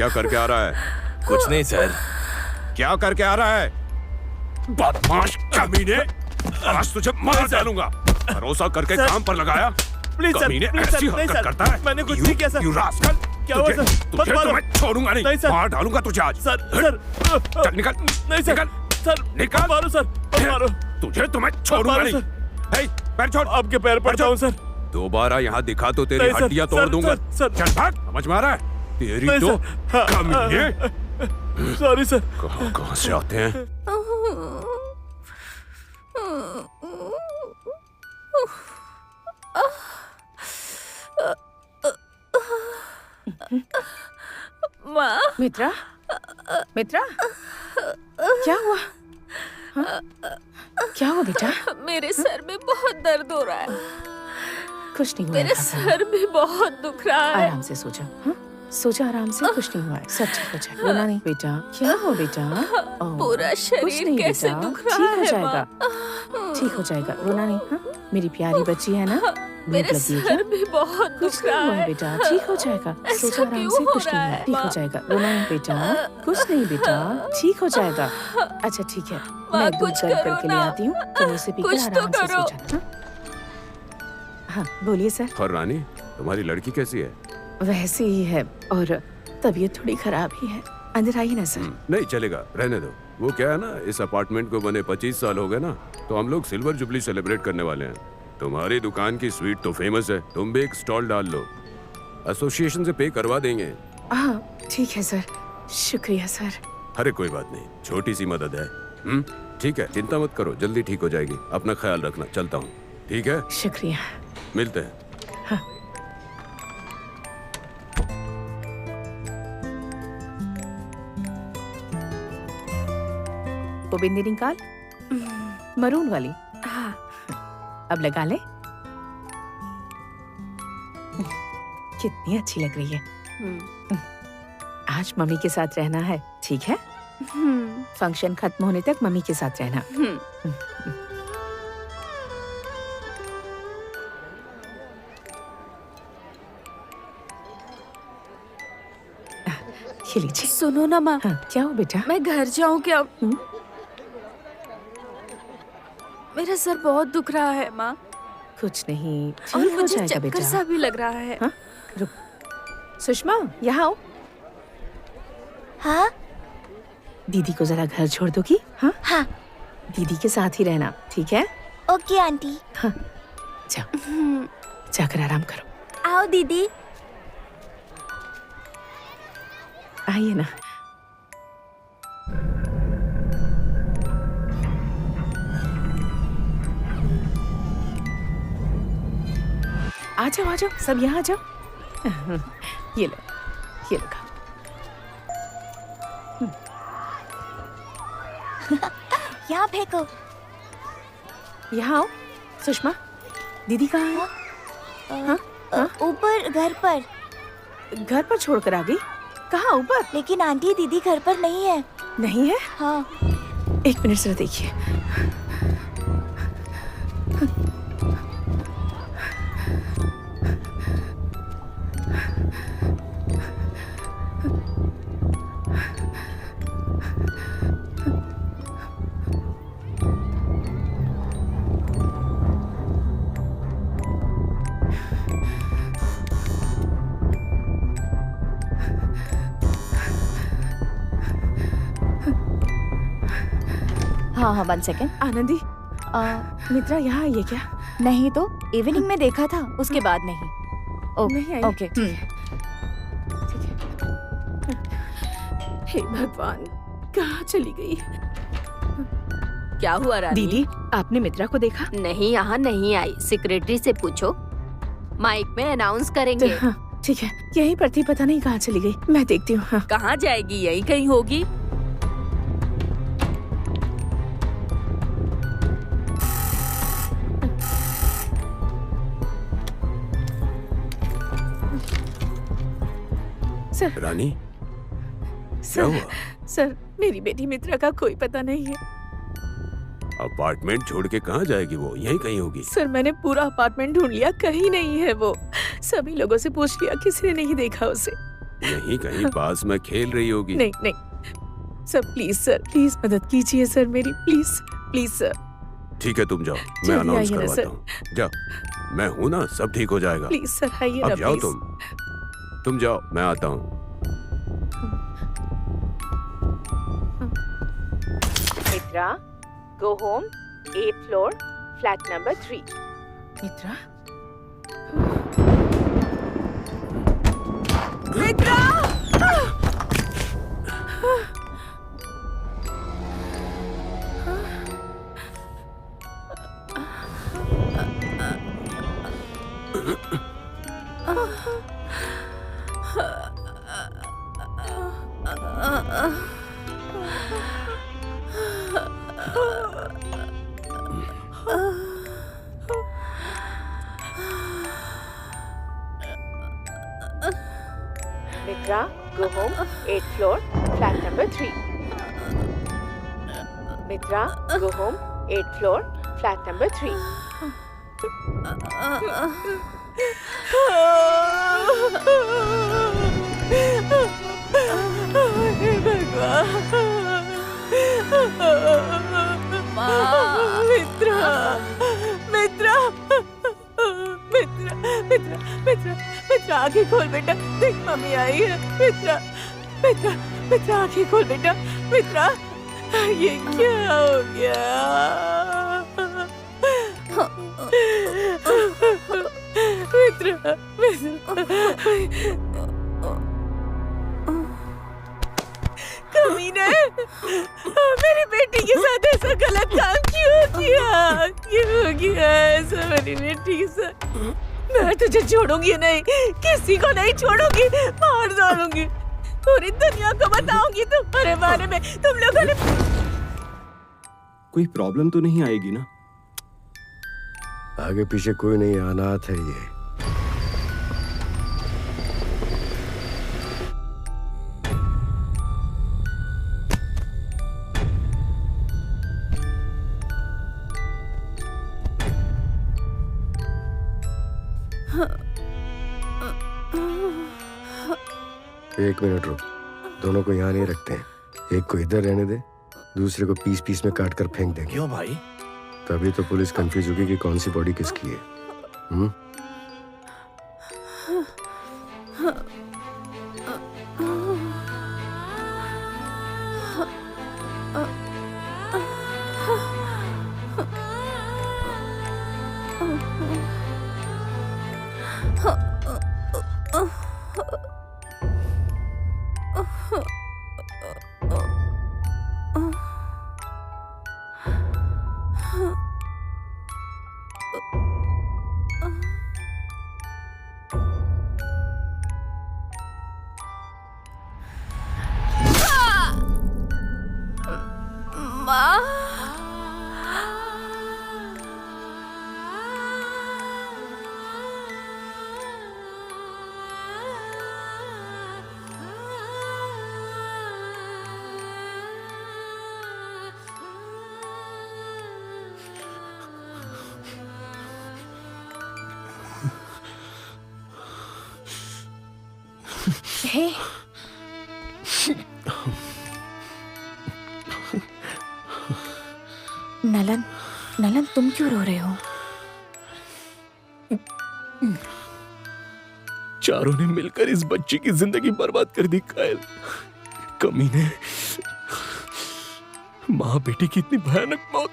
क्या करके आ रहा है? कुछ नहीं सर। क्या करके आ रहा है? बदमाश कमीने, आज तुझे मार डालूंगा। भरोसा करके काम पर लगाया। प्लीज सर, कमीने प्लीज ऐसी सर, नहीं हरकत सर, करता है। मैंने कुछ नहीं किया सर। You rascal, क्या हुआ तुझे- सर? मत तुझे मारो। तो मैं छोड़ूंगा नहीं। नहीं सर। मार डालूंगा तुझे आज। सर सर चल निकल। नहीं सर, निकल। सर निकल। मत मारो सर, मत मारो। तुझे तो मैं छोड़ूंगा मारो नहीं। हे, पैर छोड़। आपके पैर पड़ जाऊं सर। दोबारा यहाँ दिखा तो तेरी नहीं सर, हड्डियां तोड़ सर, दूंगा। सर, चल भाग, समझ में आ रहा है? तेरी नहीं तो सर। हाँ, कमीने। Sorry sir. कहाँ से आते हैं? माँ, मित्रा, मित्रा, क्या हुआ? हाँ? क्या हुआ बेटा? मेरे सर में बहुत दर्द हो रहा है। कुछ नहीं हुआ मेरे था। सर में बहुत दुख रहा है। आराम से सो जा। हाँ? सो जा आराम से, कुछ नहीं हुआ है, सब ठीक हो जाएगा। रोना नहीं बेटा। क्या हुआ बेटा? ओह, पूरा कुछ शरीर नहीं कैसे बेटा, दुख रहा ठीक हो है जाएगा, ठीक हो जाएगा। रोना नहीं। हाँ? मेरी प्यारी बच्ची है ना, भूख मेरे लगी है सर क्या? में बहुत कुछ दुख नहीं रहा हुआ है। बेटा, ठीक हो जाएगा। सो ऐसा जा आराम क्यों से, हो कुछ रहा नहीं हुआ, है, ठीक हो माँ? जाएगा। रोना नहीं बेटा, कुछ नहीं बेटा, ठीक हो जाएगा। अच्छा ठीक है, मैं दूध कुछ गर्म करो करके ले ना। आती हूँ, तुम उसे पीकर कुछ तो आराम से सो करो। जाना। हाँ बोलिए सर। और रानी, तुम्हारी लड़की कैसी है? वैसे ही है और तबीयत थोड़ी खराब ही है। अंदर आइए ना सर। नहीं चलेगा, रहने दो। वो क्या है ना, इस अपार्टमेंट को बने 25 साल हो गए ना, तो हम लोग सिल्वर जुबली सेलिब्रेट करने वाले हैं। तुम्हारी दुकान की स्वीट तो फेमस है, तुम भी एक स्टॉल डाल लो, एसोसिएशन से पे करवा देंगे। हाँ ठीक है सर, शुक्रिया सर। अरे कोई बात नहीं, छोटी सी मदद है। ठीक है, चिंता मत करो, जल्दी ठीक हो जाएगी। अपना ख्याल रखना, चलता हूँ। ठीक है, शुक्रिया। मिलते हैं। हाँ। वो बिंदी निकाल, मरून वाली। हाँ। अब लगा ले। कितनी अच्छी लग रही है। आज मम्मी के साथ रहना है, ठीक है? फंक्शन खत्म होने तक मम्मी के साथ रहना। ये लीजिए। सुनो ना माँ, हाँ, क्या हो बेटा? मैं घर जाऊँ क्या? मेरा सर बहुत दुख रहा है माँ, कुछ नहीं, और ठीक हो मुझे जाएगा चक्कर बेटा। सा भी लग रहा है। हाँ? रुक, सुषमा यहाँ आओ। हाँ दीदी को जरा घर छोड़ दोगी? हाँ? हाँ दीदी के साथ ही रहना, ठीक है? Okay aunty. जाओ, जाकर आराम करो। आओ दीदी। आइए ना। आ जाओ, सब यहाँ आ जाओ। ये लो, ये लो खाओ। यहाँ फेंको। यहाँ आओ। सुषमा, दीदी कहाँ है? हाँ? हाँ? ऊपर घर पर। घर पर छोड़कर आ गई? कहाँ ऊपर? लेकिन आंटी दीदी घर पर नहीं है। नहीं है? हाँ। एक मिनट जरा देखिए। हाँ 1 सेकेंड। आनंदी, मित्रा यहाँ आई है क्या? नहीं तो इवनिंग में देखा था, उसके बाद नहीं। नहीं आई। ओके। हे भगवान, कहाँ चली गई? क्या हुआ रानी? दीदी, आपने मित्रा को देखा? नहीं, यहाँ नहीं आई। सेक्रेटरी से पूछो, माइक में अनाउंस करेंगे। हाँ, ठीक है, यहीं पर थी, पता नहीं कहाँ चली गई। मैं देखती हूँ। हाँ। कहाँ जाएगी? यहीं कहीं होगी। सर, रानी, क्या सर, हुआ? सर, मेरी बेटी मित्रा का कोई पता नहीं है। अपार्टमेंट छोड़ के कहाँ जाएगी वो? यहीं कहीं होगी। सर, मैंने पूरा अपार्टमेंट ढूंढ लिया, कहीं नहीं है वो। सभी लोगों से पूछ लिया, किसी ने नहीं देखा उसे। यहीं कहीं पास में खेल रही होगी। नहीं नहीं सर, प्लीज मदद कीजिए सर मेरी, प्लीज सर। ठीक है तुम जाओ, मैं जल्दी अनाउंस आइए ना, करवाता सर। हूँ। जाओ, मैं हूँ ना, सब ठीक हो जाएगा। प्लीज सर आइए ना अब जाओ प्लीज। तुम जाओ, मैं आता हूँ। मित्रा, go home, 8th floor, flat number 3. मित्रा? मित्रा! Mitra, go home, 8th floor, flat number 3. Mitra, go home, 8th floor, flat number 3. मित्रा, मित्रा, मित्रा, मित्रा, मित्रा, मित्रा आंखें खोल बेटा, देख मम्मी आई है। मित्रा, मित्रा, मित्रा आंखें खोल बेटा। मित्रा, ये क्या हो गया? मित्रा, मित्रा, कमीने, मेरी बेटी के साथ ऐसा गलत काम क्यों किया? क्यों किया ऐसा मेरी बेटी के साथ? मैं तुझे छोड़ूंगी नहीं, किसी को नहीं छोड़ूंगी, मार डालूंगी, पूरी दुनिया को बताऊंगी तुम्हारे बारे में। तुम लोगों ने कोई प्रॉब्लम तो नहीं आएगी ना? आगे पीछे कोई नहीं, अनाथ है ये। एक मिनट रुक, दोनों को यहाँ नहीं रखते हैं। एक को इधर रहने दे, दूसरे को पीस पीस में काट कर फेंक देंगे। क्यों भाई? तभी तो पुलिस कंफ्यूज होगी कि कौन सी बॉडी किसकी है। हे, नलन, नलन तुम क्यों रो रहे हो? चारों ने मिलकर इस बच्ची की जिंदगी बर्बाद कर दी कायल। कमीने, माँ बेटी की इतनी भयानक मौत।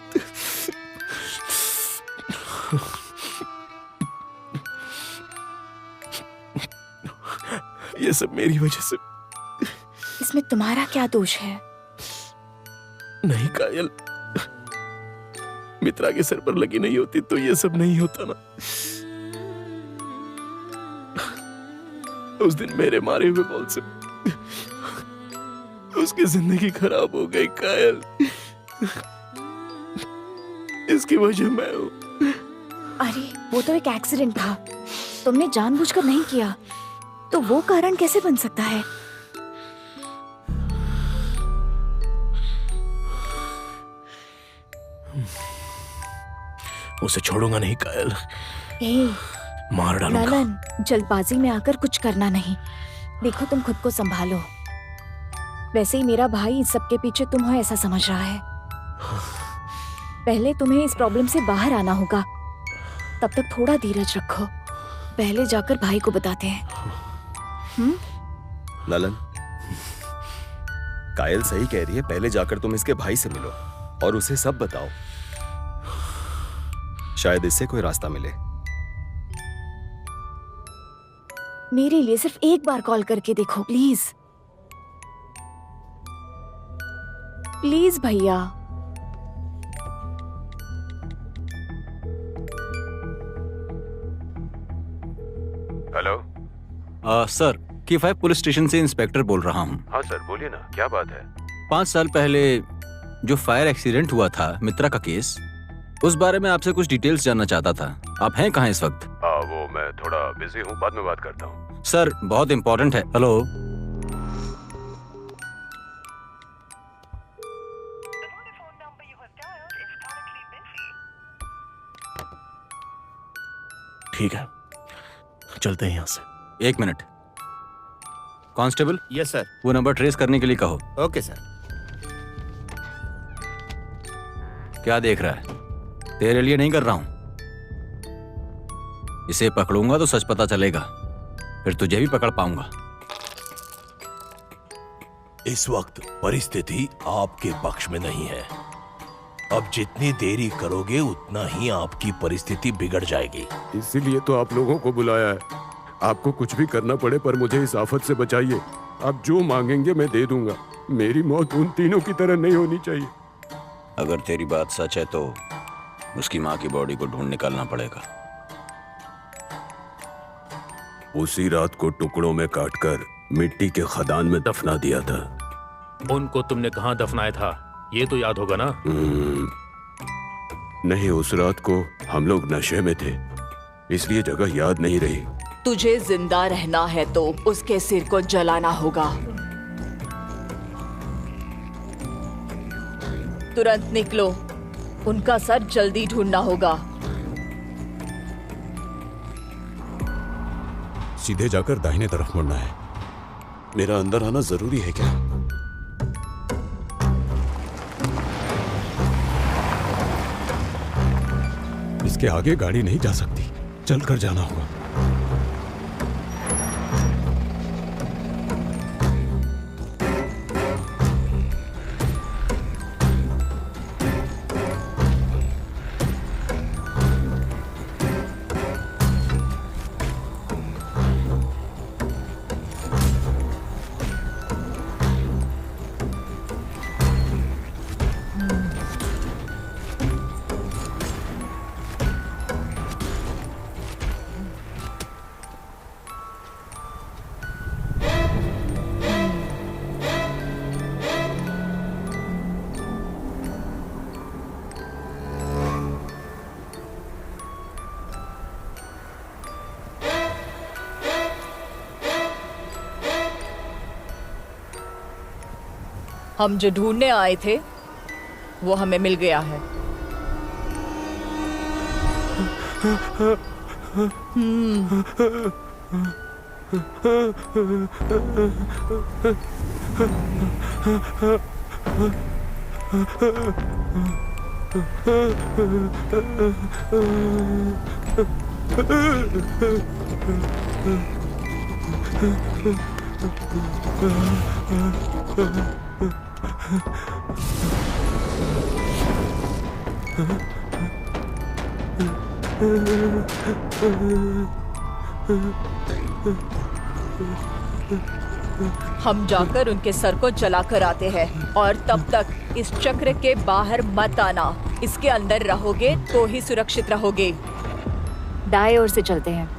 ये सब मेरी वजह से। इसमें तुम्हारा क्या दोष है? नहीं कायल, मित्रा के सर पर लगी नहीं होती तो ये सब नहीं होता ना। उस दिन मेरे मारे हुए बॉल से उसकी जिंदगी खराब हो गई कायल। इसकी वजह मैं हूं। अरे वो तो एक एक्सीडेंट था, तुमने जानबूझकर नहीं किया, तो वो कारण कैसे बन सकता है? उसे छोड़ूंगा नहीं कायल, ए, मार डालूंगा। नलन, जल्दबाजी में आकर कुछ करना नहीं। देखो तुम खुद को संभालो। वैसे ही मेरा भाई इस सब के पीछे तुम हो ऐसा समझ रहा है। पहले तुम्हें इस प्रॉब्लम से बाहर आना होगा, तब तक थोड़ा धीरज रखो। पहले जाकर भाई को बताते हैं। ललन, कायल सही कह रही है, पहले जाकर तुम इसके भाई से मिलो और उसे सब बताओ। शायद इससे कोई रास्ता मिले। मेरे लिए सिर्फ एक बार कॉल करके देखो प्लीज। प्लीज भैया। Hello. Sir, K5 police station से इंस्पेक्टर बोल रहा हूँ। हाँ सर, बोलिए ना, क्या बात है? 5 साल पहले जो फायर एक्सीडेंट हुआ था, मित्रा का केस, उस बारे में आपसे कुछ डिटेल्स जानना चाहता था। आप हैं कहाँ इस वक्त? वो मैं थोड़ा बिजी हूँ, बाद में बात करता हूँ। सर, बहुत इम्पोर्टेंट है। हेलो। ठीक है, चलते हैं यहाँ से। 1 मिनट। Constable, yes sir. वो नंबर ट्रेस करने के लिए कहो। Okay sir. क्या देख रहा है? तेरे लिए नहीं कर रहा हूं। इसे पकड़ूंगा तो सच पता चलेगा, फिर तुझे भी पकड़ पाऊंगा। इस वक्त परिस्थिति आपके पक्ष में नहीं है। अब जितनी देरी करोगे उतना ही आपकी परिस्थिति बिगड़ जाएगी। इसीलिए तो आप लोगों को बुलाया है। आपको कुछ भी करना पड़े पर मुझे इस आफत से बचाइए। आप जो मांगेंगे मैं दे दूंगा। मेरी मौत उन तीनों की तरह नहीं होनी चाहिए। अगर तेरी बात सच है तो उसकी माँ की बॉडी को ढूंढ निकालना पड़ेगा। उसी रात को टुकड़ों में काटकर मिट्टी के खदान में दफना दिया था। उनको तुमने कहाँ दफनाया था, ये तो याद होगा ना? नहीं, उस रात को हम लोग नशे में थे, इसलिए जगह याद नहीं रही। तुझे जिंदा रहना है तो उसके सिर को जलाना होगा। तुरंत निकलो, उनका सर जल्दी ढूंढना होगा। सीधे जाकर दाहिने तरफ मुड़ना है। मेरा अंदर आना जरूरी है क्या? इसके आगे गाड़ी नहीं जा सकती, चलकर जाना होगा। हम जो ढूंढने आए थे वो हमें मिल गया है। हम जाकर उनके सर को जलाकर आते हैं और तब तक इस चक्र के बाहर मत आना। इसके अंदर रहोगे तो ही सुरक्षित रहोगे। दाएं ओर से चलते हैं।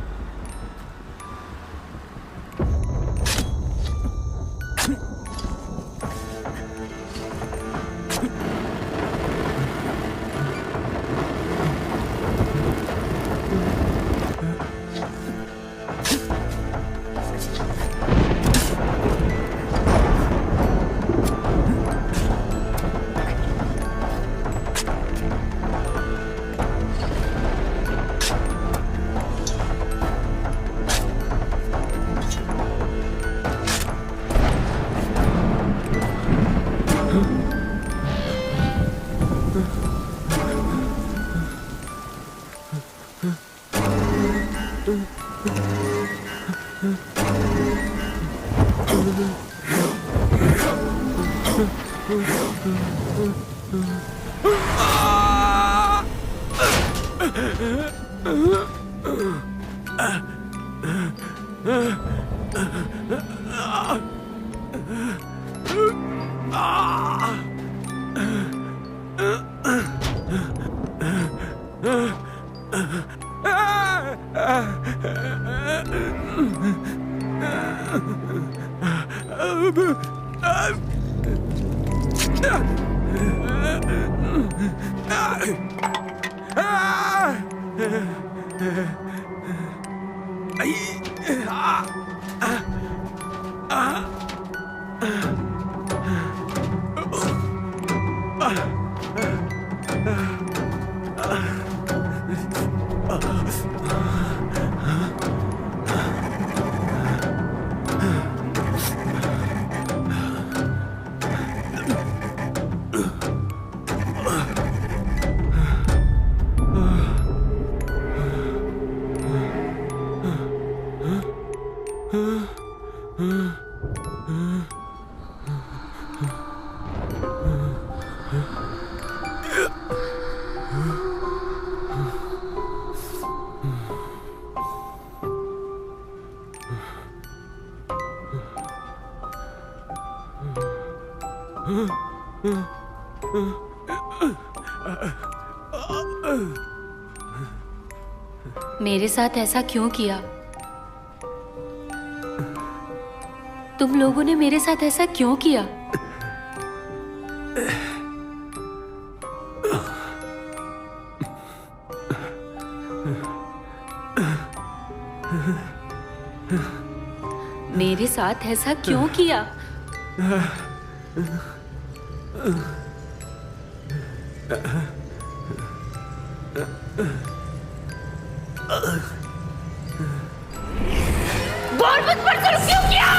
मेरे साथ ऐसा क्यों किया? तुम लोगों ने मेरे साथ ऐसा क्यों किया? मेरे साथ ऐसा क्यों किया? बोल मुझ पर जुल्म क्यों किया?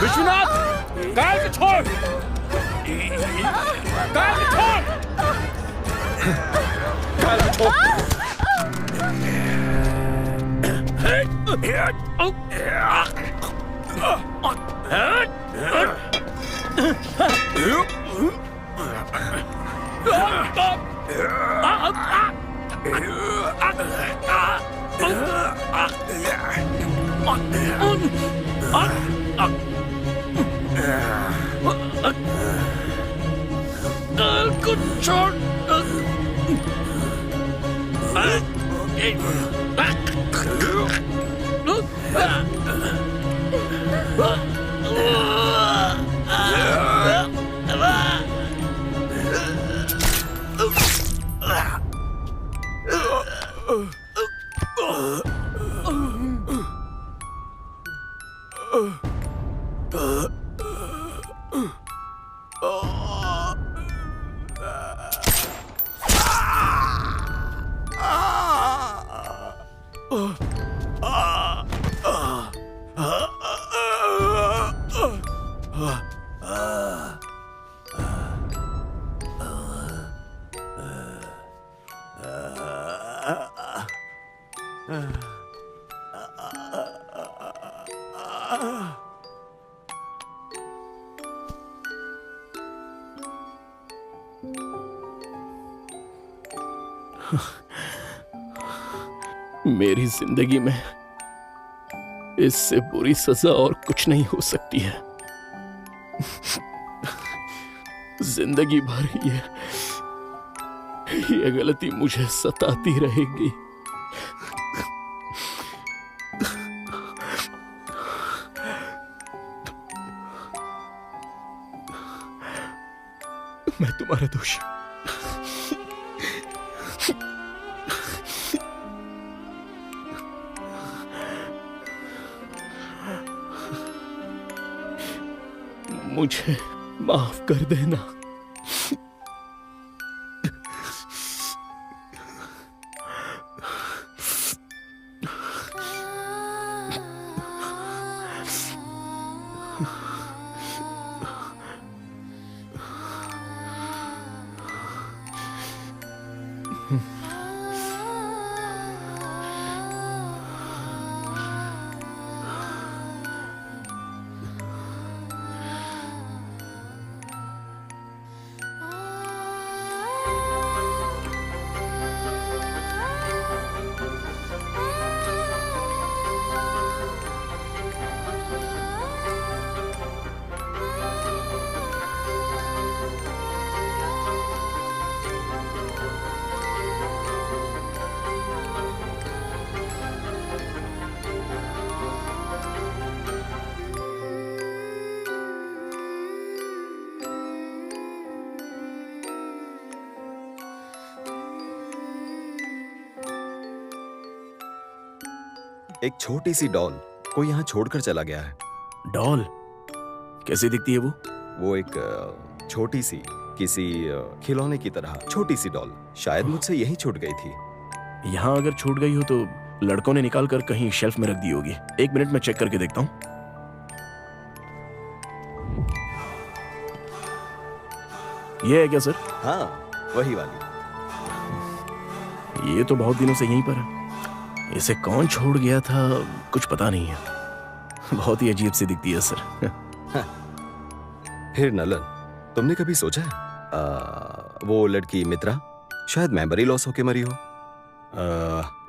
विश्वनाथ, कायल को छोड़। कायल को छोड़। कायल को छोड़। मेरी जिंदगी में इससे बुरी सजा और कुछ नहीं हो सकती है। जिंदगी भर ये गलती मुझे सताती रहेगी। मैं तुम्हारा दोषी। मुझे माफ कर देना। एक छोटी सी डॉल को यहाँ छोड़कर चला गया है। डॉल कैसी दिखती है वो? वो एक छोटी सी किसी खिलौने की तरह छोटी सी डॉल, शायद मुझसे यहीं छूट गई थी। यहाँ अगर छूट गई हो तो लड़कों ने निकाल कर कहीं शेल्फ में रख दी होगी। 1 मिनट में चेक करके देखता हूँ। ये है क्या सर? हाँ, वही वाली। ये तो बहुत दिनों से यहीं पर है। इसे कौन छोड़ गया था कुछ पता नहीं है। बहुत ही अजीब सी दिखती है सर। फिर नलन, तुमने कभी सोचा है वो लड़की मित्रा शायद मेमोरी लॉस होके मरी हो।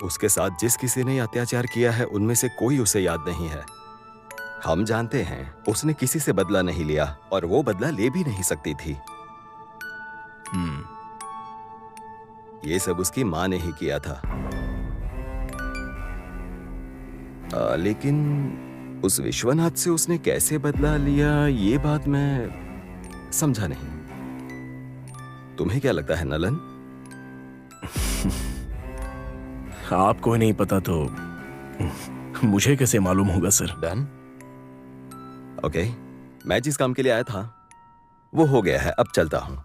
उसके साथ जिस किसी ने अत्याचार किया है उनमें से कोई उसे याद नहीं है। हम जानते हैं उसने किसी से बदला नहीं लिया और वो बदला ले भी नहीं सकती थी। ये सब उसकी मां ने ही किया था। लेकिन उस विश्वनाथ से उसने कैसे बदला लिया ये बात मैं समझा नहीं। तुम्हें क्या लगता है नलन? आपको नहीं पता तो मुझे कैसे मालूम होगा सर? डन। ओके, मैं जिस काम के लिए आया था वो हो गया है, अब चलता हूं।